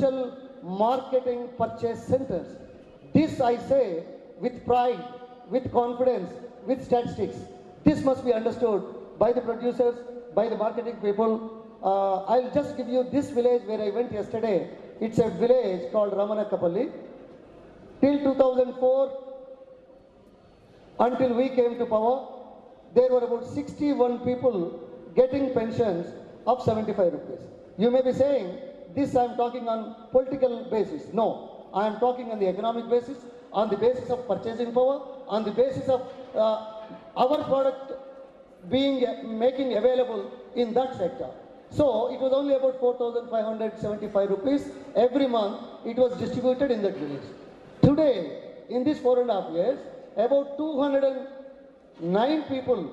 potential marketing purchase centers. This I say with pride, with confidence, with statistics. This must be understood by the producers, by the marketing people. I'll just give you this village where I went yesterday. It's a village called Ramanakapalli. Till 2004, until we came to power, there were about 61 people getting pensions of 75 rupees. You may be saying, this I am talking on political basis. No, I am talking on the economic basis, on the basis of purchasing power, on the basis of our product making available in that sector. So it was only about 4,575 rupees every month it was distributed in that village. Today, in these 4.5 years, about 209 people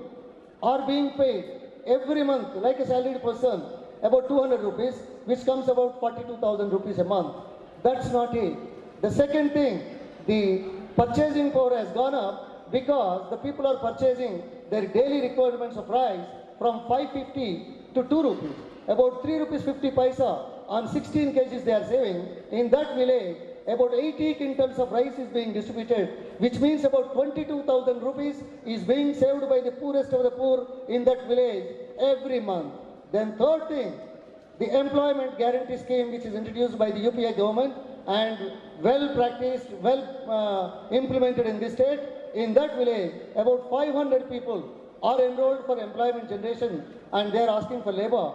are being paid every month, like a salaried person, about 200 rupees, which comes about 42,000 rupees a month. That's not it. The second thing, the purchasing power has gone up because the people are purchasing their daily requirements of rice from 550 to 2 rupees. About 3 rupees 50 paisa on 16 kgs they are saving. In that village, about 80 quintals of rice is being distributed, which means about 22,000 rupees is being saved by the poorest of the poor in that village every month. Then third thing, the employment guarantee scheme which is introduced by the UPA government and well practiced, well implemented in this state. In that village, about 500 people are enrolled for employment generation and they are asking for labor.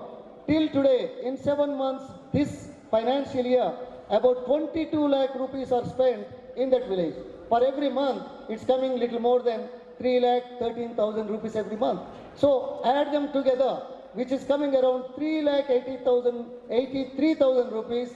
Till today, in 7 months, this financial year, about 22 lakh rupees are spent in that village. For every month, it's coming little more than 3 lakh 13,000 rupees every month. So add them together, which is coming around 3 lakh 83,000 rupees.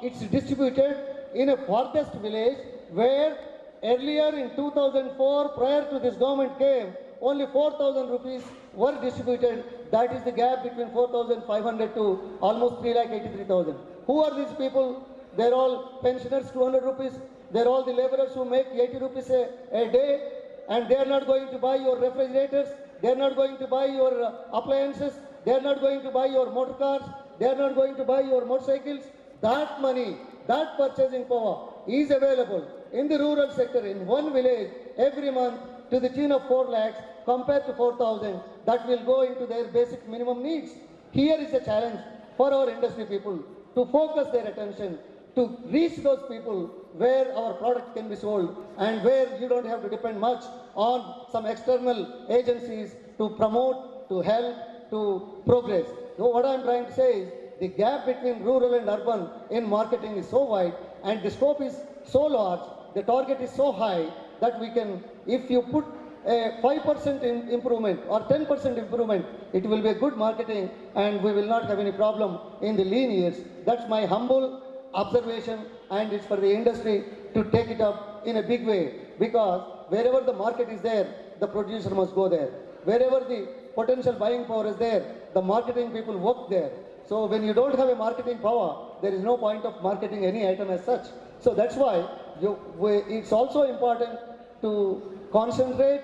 It's distributed in a farthest village where earlier in 2004, prior to this government came, only 4,000 rupees were distributed. That is the gap between 4,500 to almost 3 lakh 83,000. Who are these people? They're all pensioners, 200 rupees. They're all the laborers who make 80 rupees a day, and they're not going to buy your refrigerators. They're not going to buy your appliances. They're not going to buy your motor cars. They're not going to buy your motorcycles. That money, that purchasing power is available in the rural sector in one village every month to the tune of 4 lakhs compared to 4,000 that will go into their basic minimum needs. Here is a challenge for our industry people to focus their attention to reach those people where our product can be sold and where you don't have to depend much on some external agencies to promote, to help, to progress. So what I'm trying to say is the gap between rural and urban in marketing is so wide and the scope is so large, the target is so high that we can, if you put a 5% improvement or 10% improvement, it will be a good marketing and we will not have any problem in the lean years. That's my humble observation, and it's for the industry to take it up in a big way, because wherever the market is there, the producer must go there. Wherever the potential buying power is there, the marketing people work there. So when you don't have a marketing power, there is no point of marketing any item as such. So that's why it's also important to concentrate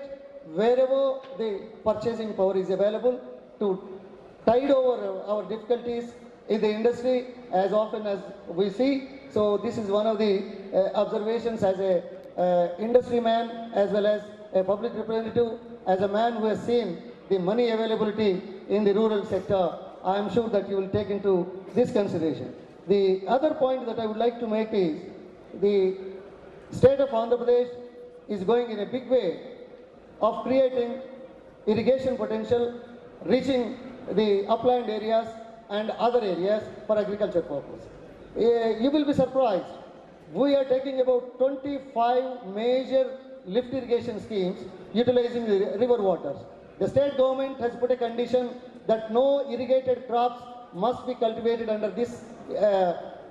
wherever the purchasing power is available to tide over our difficulties in the industry as often as we see. So this is one of the observations as a industry man, as well as a public representative, as a man who has seen the money availability in the rural sector. I am sure that you will take into this consideration. The other point that I would like to make is the state of Andhra Pradesh is going in a big way of creating irrigation potential, reaching the upland areas and other areas for agriculture purpose. You will be surprised. We are taking about 25 major lift irrigation schemes utilizing the river waters. The state government has put a condition that no irrigated crops must be cultivated under this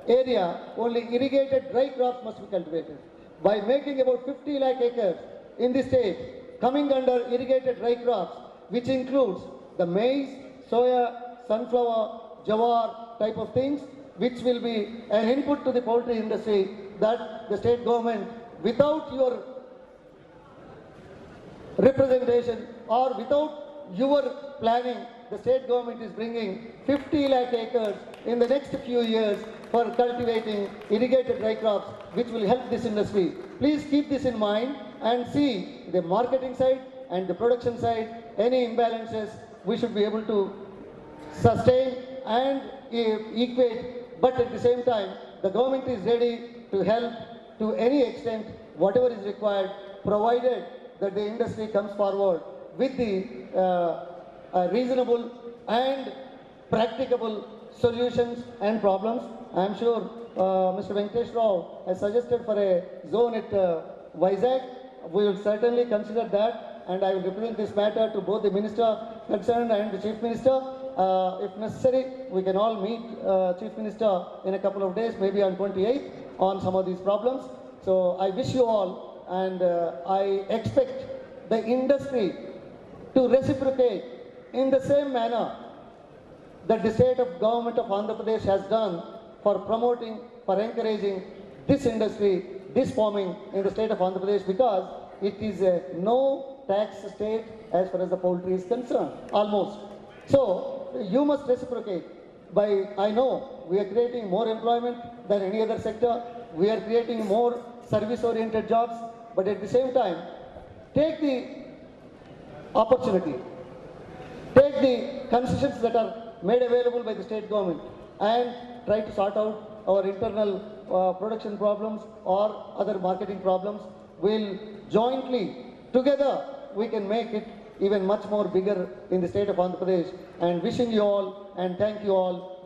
area, only irrigated dry crops must be cultivated. By making about 50 lakh acres in the state coming under irrigated dry crops, which includes the maize, soya, sunflower, jawar type of things, which will be an input to the poultry industry that the state government, without your representation or without your planning, the state government is bringing 50 lakh acres in the next few years for cultivating irrigated dry crops, which will help this industry. Please keep this in mind and see the marketing side and the production side, any imbalances, we should be able to sustain and equate, but at the same time, the government is ready to help to any extent, whatever is required, provided that the industry comes forward with the reasonable and practicable solutions and problems. I am sure Mr. Venkatesh Rao has suggested for a zone at Vizag. We will certainly consider that, and I will represent this matter to both the minister concerned and the chief minister. If necessary, we can all meet chief minister in a couple of days, maybe on 28th, on some of these problems. So I wish you all, and I expect the industry to reciprocate in the same manner that the state of government of Andhra Pradesh has done for promoting, for encouraging this industry, this farming in the state of Andhra Pradesh, because it is a no tax state as far as the poultry is concerned, almost. So you must reciprocate by, I know we are creating more employment than any other sector, we are creating more service-oriented jobs, but at the same time, take the opportunity, take the concessions that are made available by the state government and try to sort out our internal production problems or other marketing problems. We'll jointly, together, we can make it even much more bigger in the state of Andhra Pradesh. And wishing you all and thank you all